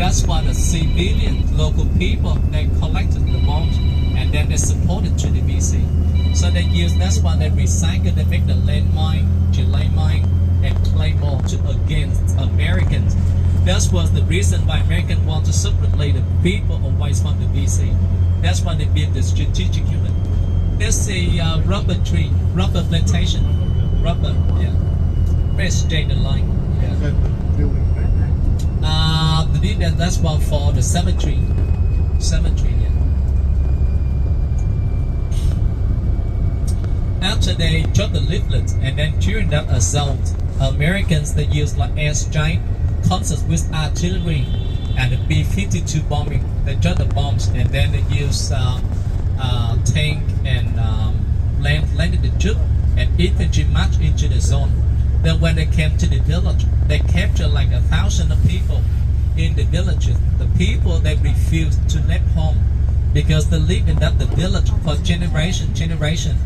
That's why the civilian local people, they collected the bombs and then they supported to the BC. So they use, that's why they recycle, they make the landmine, Chilean mine, and claymore against Americans. That was the reason why Americans want to separate the people away from the BC. That's why they built the strategic unit. There's a rubber tree, rubber plantation, rubber, yeah. Very straight line. Yeah. That's one for the cemetery. Cemetery, yeah. After they dropped the leaflet and then during that assault, Americans they used like airstrike, concerts with artillery and the B-52 bombing. They dropped the bombs and then they used tank and landed the troops and infantry marched into the zone. Then when they came to the village, they captured like 1,000 people in the villages. The people they refused to leave home because they live in the village for generation.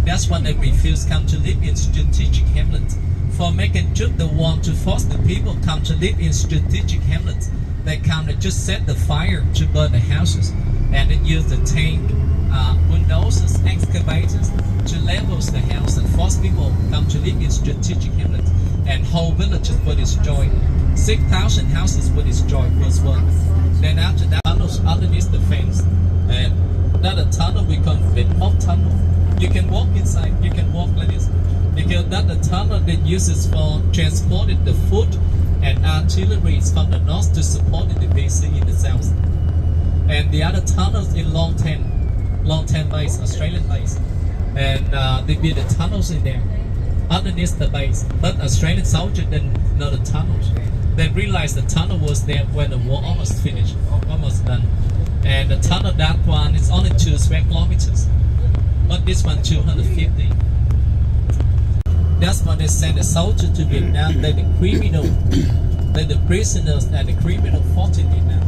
That's why they refused come to live in strategic hamlets. For making troops they want to force the people come to live in strategic hamlets. They come to just set the fire to burn the houses and they use the tank, bulldozers, excavators to level the house and force people come to live in strategic hamlets. And whole villages were destroyed. 6,000 houses were destroyed first one. Then after that, tunnels underneath the fence. And that tunnel we call bit-off tunnel. You can walk inside, you can walk like this. Because that the tunnel that uses for transporting the food and artillery from the north to support the BC in the south. And the other tunnels in Long Tan base, Australian base. And they build the tunnels in there underneath the base. But Australian soldiers didn't know the tunnels. They realized the tunnel was there when the war almost finished, almost done. And the tunnel, that one is only 2 square kilometers. But this one 250. That's why they send the soldiers to Vietnam. They're the criminal, they're the prisoners and the criminal fought in Vietnam.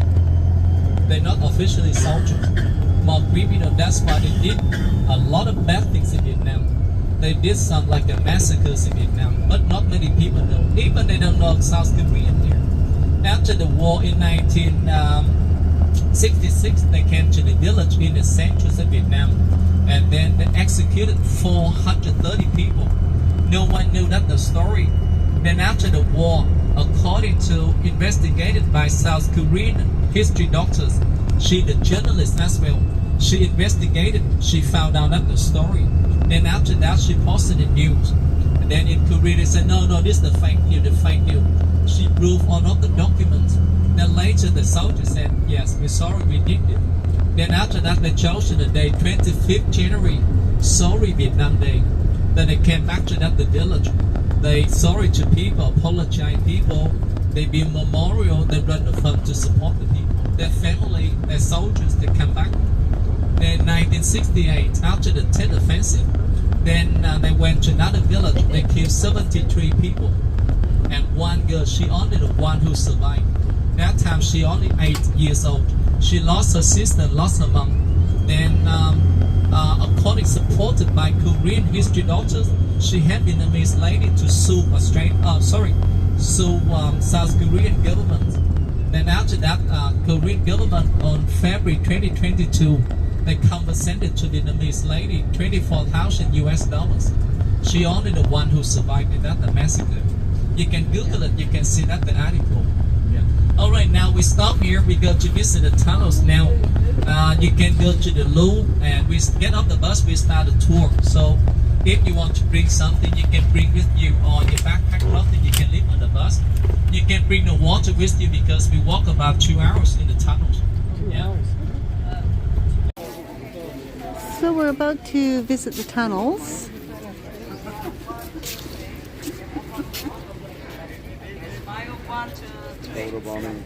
They're not officially soldiers, more criminal. That's why they did a lot of bad things in Vietnam. They did some like the massacres in Vietnam, but not many people know. Even they don't know South Korean there. After the war in 1966, they came to the village in the central of Vietnam, and then they executed 430 people. No one knew that the story. Then after the war, according to investigated by South Korean history doctors, she the journalist as well. She investigated. She found out that the story. Then after that, she posted the news. And then in Korea, they said, no, this is the fake news. She proved all of the documents. Then later, the soldiers said, yes, we're sorry, we did it. Then after that, they chose the day, 25th January, Sorry Vietnam Day. Then they came back to the village. They sorry to people, apologize people. They build memorial, they run the fund to support the people. Their family, their soldiers, they come back. Then 1968, after the Tet Offensive, then they went to another village. They killed 73 people. And one girl, she only the one who survived. That time she only 8 years old. She lost her sister, lost her mom. Then according supported by Korean history doctors, she had Vietnamese lady to sue South Korean government. Then after that, Korean government on February 2022, they compensated to Vietnamese lady $24,000. She only the one who survived that the massacre. You can Google it, you can see that the article. Yeah. All right, now we stop here. We go to visit the tunnels now. You can go to the Louvre and we get off the bus. We start a tour. So if you want to bring something, you can bring with you, or your backpack clothing you can leave on the bus. You can bring the water with you because we walk about 2 hours in the tunnels. Yeah. So we're about to visit the tunnels. Photo bombing.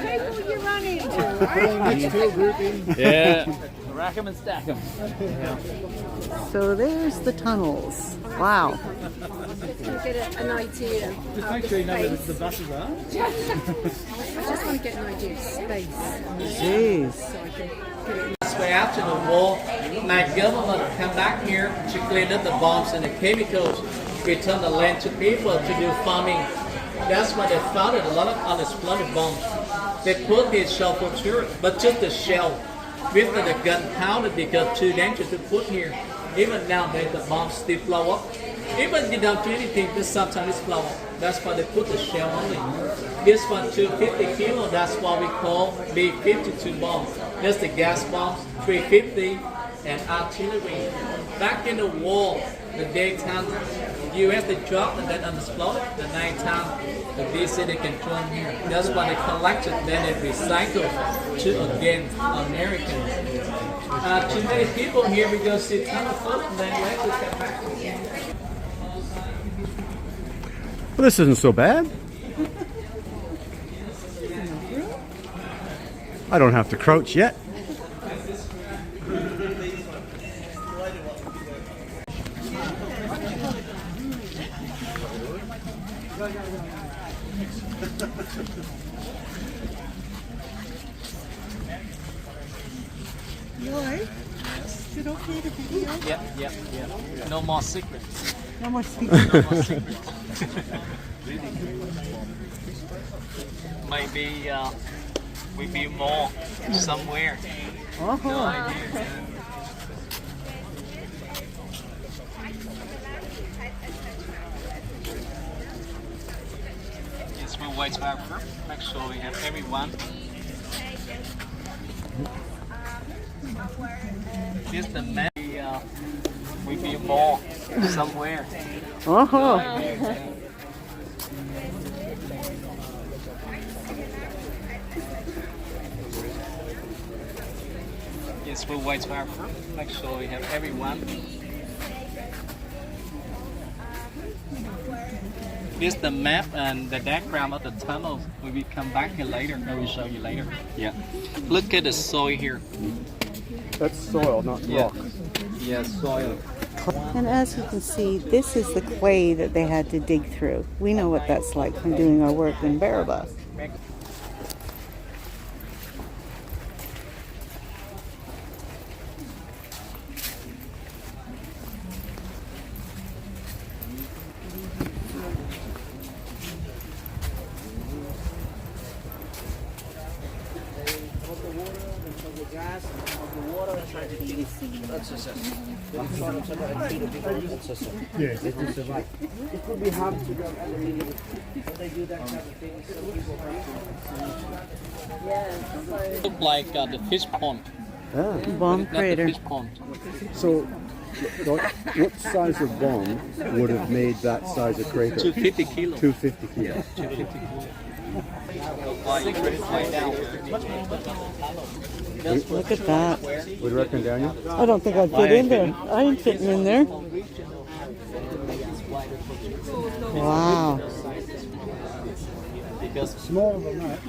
People you run into, right? Yeah. Rack 'em and stack 'em. So there's the tunnels. Wow. Just get an idea. Just make sure you know where the buses are. I just want to get an idea of space. Jeez. So I can put it in. that's why after the war, my government come back here to clean up the bombs and the chemicals, return the land to people to do farming. That's why they found a lot of unexploded bombs. They put this shell for sure, but just the shell with the gunpowder because too dangerous to put here. Even nowadays the bombs still blow up. Even they don't do anything, but sometimes it's blow up. That's why they put the shell only. This one 250 kilo, that's what we call B-52 bomb. That's the gas bombs, 350 and artillery. Back in the war, the daytime, U.S. they dropped and then unexploded. The nighttime, the BC they can join here. That's why they collected, then they recycled to again Americans. Too many people here, we go see a ton of food and then later come back again. Well, this isn't so bad. I don't have to crouch yet. You alright? Is it okay to video? Yeah. No more secrets. No more speaking. No more secrets. Maybe we be more somewhere. No idea. Yes, we'll wait for our group. Make sure we have everyone. Here's the map. We be more somewhere. Yes, we'll wait for our group. Make sure we have everyone. Here's the map and the diagram of the tunnel. We will come back here later. I will show you later. Yeah. Look at the soil here. That's soil, not rock. Yeah, soil. And as you can see, this is the clay that they had to dig through. We know what that's like from doing our work in Barabas. Look like the fish pond. Bomb Not the crater. fish pond. So, what size of bomb would have made that size of crater? 250 kilos. 250 kilos. 250 kilos. Right now. Look at that. What do you reckon, Daniel? I don't think I'd fit in there. I ain't fitting in there. Wow. Smaller than that.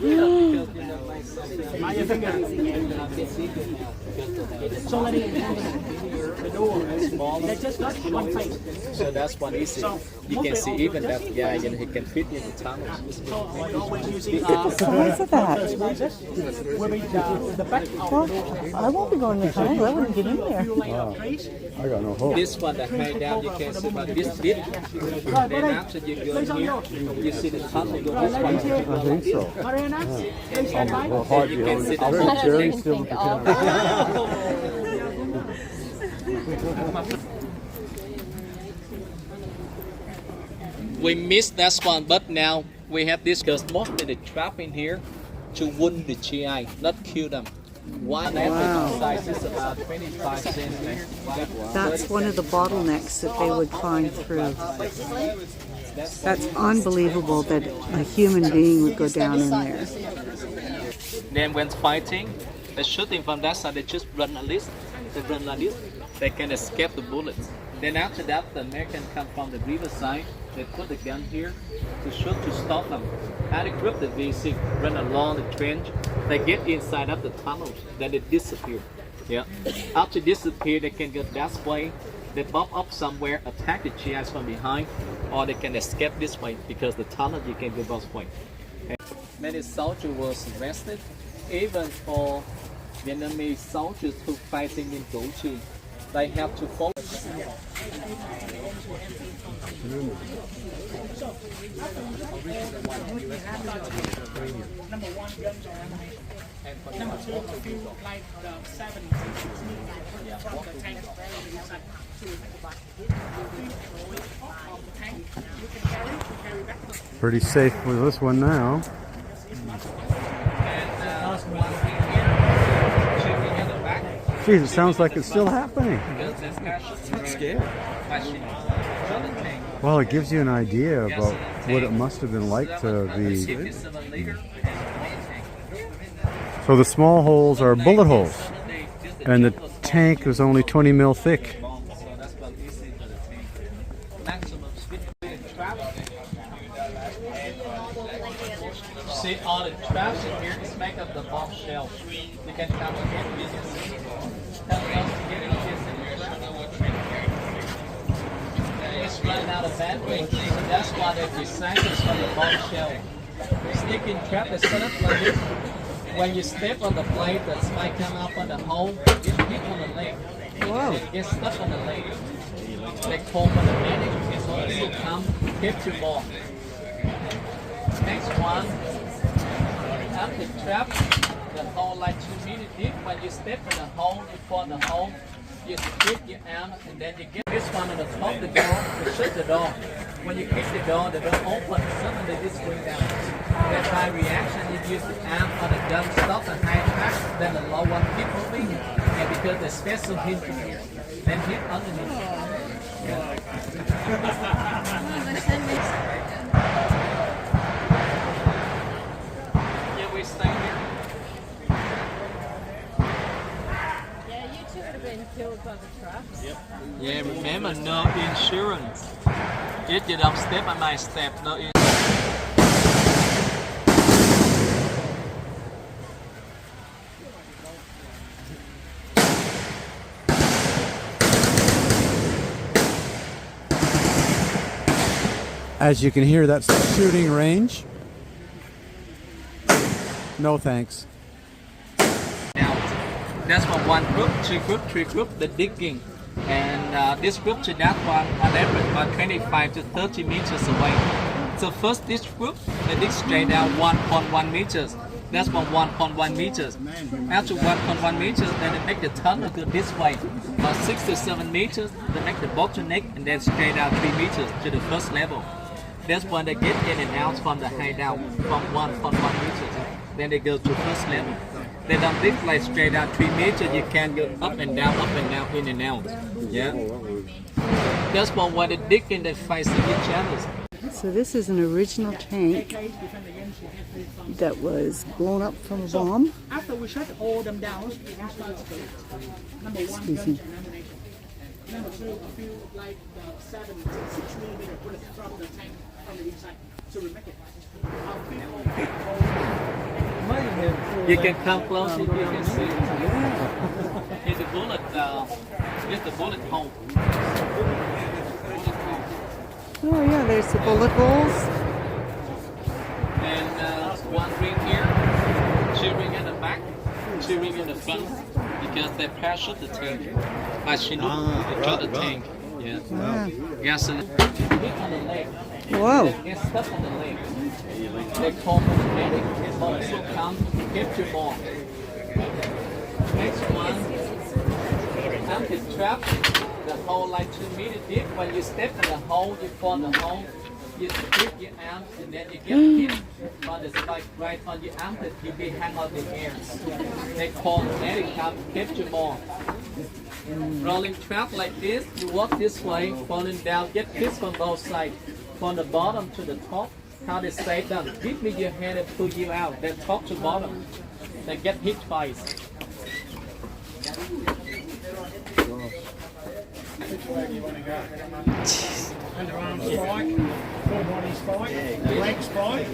So that's one easy. You can see even that guy, he can fit in the tunnel. So what's that? Well, I won't be going in the tunnel. I wouldn't get in there. I got no hope. This one that hang down, you can see about this bit. Then after you go in here, you see the tunnel go this way. I think so. Well, hard You can see the very, tunnel. very still with the camera. We missed that one, but now we have this because mostly they trap in here to wound the GI, not kill them. One average size is about 25 centimeters. That's one of the bottlenecks that they would climb through. That's unbelievable that a human being would go down in there. Then when fighting, they're shooting from that side, they just run like this. They run like this, they can escape the bullets. Then after that, the Americans come from the riverside. They put the gun here to shoot to stop them. Had a group the VC run along the trench. They get inside of the tunnels, then they disappear. Yeah. After disappear, they can go that way. They pop up somewhere, attack the GIs from behind, or they can escape this way because the tunnel you can go both ways. Many soldiers was arrested, even for Vietnamese soldiers who fighting in Củ Chi. They have to follow. Pretty safe with this one now. Geez, it sounds like it's still happening. That's scary. Well, it gives you an idea about what it must have been like to be. So the small holes are bullet holes, and the tank was only 20 mil thick. See, all the traps in here is made of the bomb shell. You can come again, you can see. It's running out of bandwidth, so that's why they designed this from the bomb shell. Sticking trap is set up like this. When you step on the blade, the spike come up on the hole, it hit on the leg. Whoa. It gets stuck on the leg. They call for the medic, it's also come, hit you more. Next one. After trap, the hole like 2 meters deep. When you step in the hole, you fall the hole, you kick your arm, and then you get this one on the top of the door to shut the door. When you kick the door open, suddenly this swing down. Then by reaction, you use the arm or the gun stop the high track, then the low one keep moving, and because the special hit here, then hit underneath. Stay here. Yeah, you two would have been killed by the trucks. Yep. Yeah, remember, no insurance. If you don't step on my step, no insurance. As you can hear, that's the shooting range. No thanks. Now, that's from one group, two group, three group, the digging. And this group to that one, on average, about 25 to 30 meters away. So first this group, they dig straight down 1.1 meters. That's from 1.1 meters. After 1.1 meters, then they make the tunnel go this way. About 6 to 7 meters, they make the bottleneck and then straight out 3 meters to the first level. That's when they get in and out from the hideout from 1.1 meters. Then they go to first level. They don't dig like straight out 3 meters. You can go up and down, in and out. Yeah. That's when they dig in, they face each other. So this is an original tank that was blown up from a bomb. After we shut all them down, number one, Excuse me. number two, a few like the 7, 6 millimeter bullet from the tank from the inside. So we make it. You can come close if you can see. Here's the bullet. Here's the bullet hole. Oh yeah, there's the bullet holes. And one ring here, 2 ring in the back, 2 ring in the front, because they parachute the tank. By Chinook, they got the tank. Yeah. Ah. Yes, and hit on the leg. Whoa. Get stuck on the leg. They call for the medic. It's also come to get you more. Next one, after trap, the hole like 2 meters deep. When you step in the hole, you fall the hole. You grip your arm and then you get hit on the spike right on your armpit. You be hang on the air. They call the medic come to get you more. Rolling trap like this, you walk this way, falling down, get hits on both sides. From the bottom to the top, how they say done. Give me your hand and pull you out, then top to bottom. Then get hit twice. Underarm spike, full body spike, leg spike.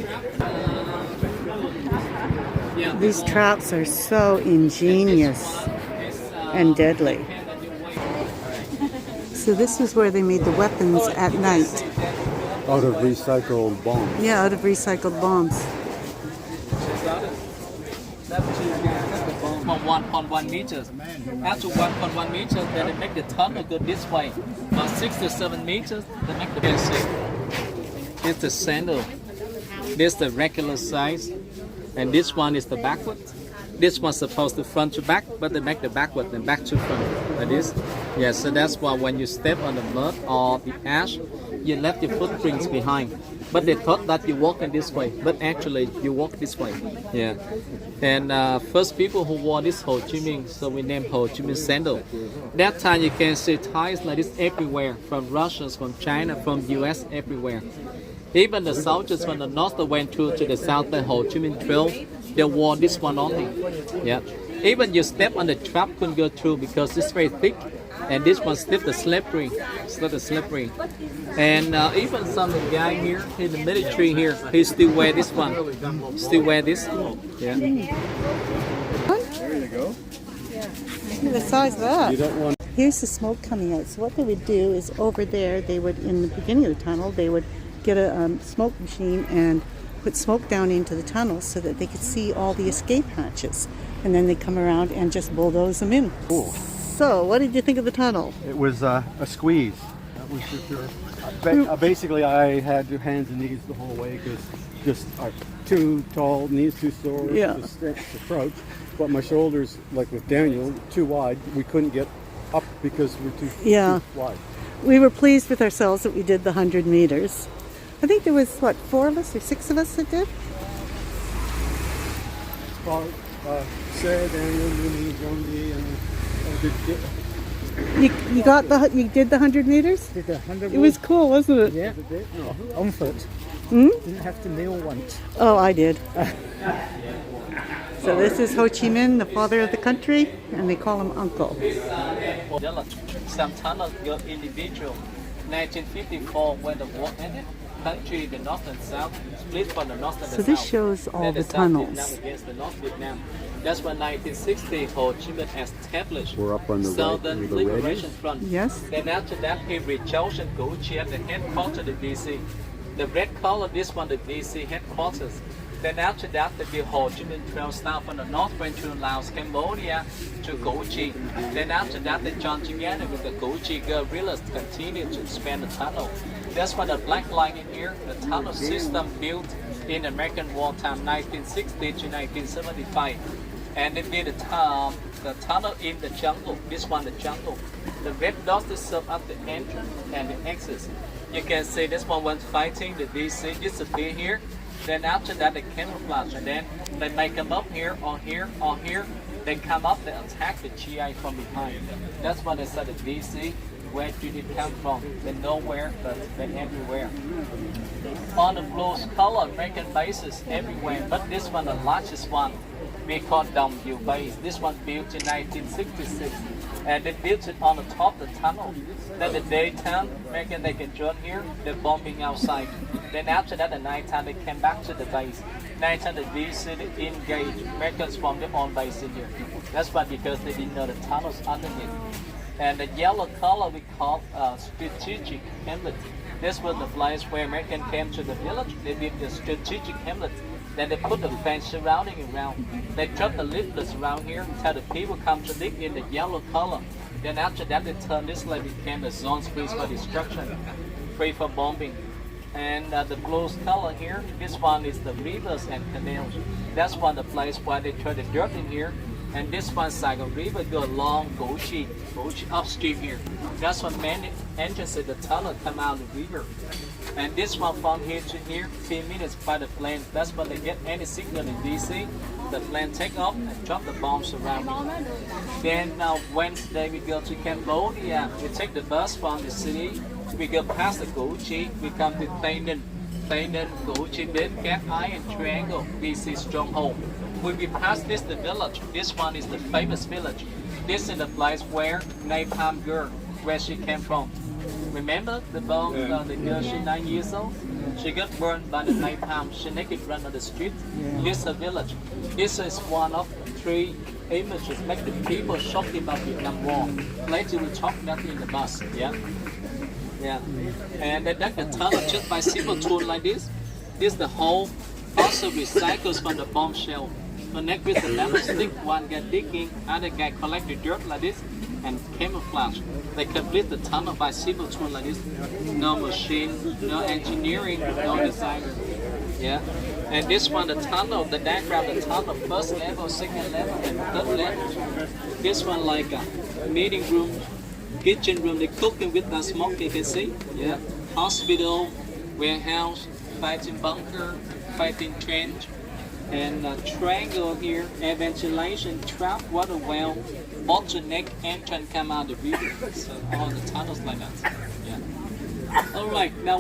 Yeah, These traps are so ingenious and deadly. So this is where they made the weapons at night. Out of recycled bombs. Yeah, out of recycled bombs. from 1.1 meters. After 1.1 meters, then they make the tunnel go this way. About 6 to 7 meters, they make the basic. Here's the sandal. This is the regular size, and this one is the backward. This one's supposed to front to back, but they make the backward and back to front, like this. Yeah, so that's why when you step on the mud or the ash, you left your footprints behind. But they thought that you walk in this way, but actually you walk this way. Yeah. And first people who wore this Ho Chi Minh, so we named Ho Chi Minh sandal. That time you can see ties like this everywhere, from Russia, from China, from US, everywhere. Even the soldiers from the north that went to the south, the Ho Chi Minh Trail, they wore this one only. Yeah. Even you step on the trap couldn't go through because it's very thick, and this one still the slippery, And even some guy here in the military here, he still wear this one, still wear this. Yeah. There you go. Look at the size of that. You don't want. Here's the smoke coming out. So what they would do is over there, they would, in the beginning of the tunnel, they would get a smoke machine and put smoke down into the tunnel so that they could see all the escape hatches. And then they come around and just bulldoze them in. Cool. So, what did you think of the tunnel? It was a squeeze. That was for sure. Basically, I had to hands and knees the whole way because just too tall, knees too sore to crouch. But my shoulders, like with Daniel, too wide. We couldn't get up because we're too wide. We were pleased with ourselves that we did the 100 meters. I think there was, 4 of us or 6 of us that did? Sarah, Daniel, Mooney, John D, and You did the 100 meters? Did the 100 It was cool, wasn't it? Yeah. On foot. Hmm? Didn't have to kneel once. Oh, I did. So this is Ho Chi Minh, the father of the country, and they call him Uncle. Some tunnels go individual. 1954, when the war ended, country, the north and south, split from the north and the south. So this shows all Then the South tunnels. Vietnam against the North Vietnam. That's when 1960 Ho Chi Minh established We're up on the Southern right, the red. Liberation Front. Yes. Then after that, he rechosen Củ Chi at the headquarters of the DC. The red color, this one, the DC headquarters. Then after that, the Ho Chi Minh Trail started from the north, went to Laos, Cambodia, to Củ Chi. Then after that, they joined together with the Củ Chi guerrillas to continue to expand the tunnel. That's why the black line in here, the tunnel system built in American wartime, 1960 to 1975. And they did the tunnel in the jungle. This one, the jungle. The red dots that serve up the entrance and the exits. You can see this one was fighting the DC, disappear here. Then after that, they camouflage, and then they make them up here, or here, or here. They come up, they attack the GI from behind. That's why they said the DC. Where did it come from? They're nowhere, but they're everywhere. On the blues color, American bases everywhere, but this one, the largest one, we call Dong View Base. This one built in 1966, and they built it on the top of the tunnel. Then the daytime, American they can join here, they're bombing outside. Then after that, the nighttime, they came back to the base. Nighttime, the DC they engaged Americans from their own base in here. That's why, because they didn't know the tunnels underneath. And the yellow color we call strategic hamlet. This was the place where Americans came to the village. They did the strategic hamlet. Then they put the fence surrounding around. They dropped the leaflets around here, tell the people come to live in the yellow color. Then after that, they turned this land became a zone free for destruction, free for bombing. And the blue color here, this one is the rivers and canals. That's one of the place where they throw the dirt in here. And this one Saigon River go along Củ Chi upstream here. That's what main entrance of the tunnel come out of the river. And this one from here to here, 3 minutes by the plane. That's when they get any signal in DC. The plane take off and drop the bombs around here. Then Wednesday we go to Cambodia. We take the bus from the city. We go past the Củ Chi. We come to Tây Ninh. Tây Ninh, Củ Chi đến Cat Eye and Triangle, DC stronghold. When we pass this, the village, this one is the famous village. This is the place where Napalm girl, where she came from. Remember the bomb, the girl, she's 9 years old? She got burned by the napalm, she naked run on the street. This is a village. This is one of 3 images make the people shocked about Vietnam War. Later we talk about it in the bus, yeah? And they dug the tunnel just by simple tool like this. This is the hole, also recycles from the bomb shell. connect with the level stick. One guy digging, other guy collect the dirt like this, and camouflage. They complete the tunnel by simple tool like this. No machine, no engineering, no designer. Yeah. And this one, the tunnel, the diagram, the tunnel, first level, second level, and third level. This one like a meeting room, kitchen room, they cooking with the smoke, you can see. Yeah. Hospital, warehouse, fighting bunker, fighting trench, and a triangle here, air ventilation, trap, water well, bottleneck, entrance come out the building. So all the tunnels like that. Yeah. All right, now.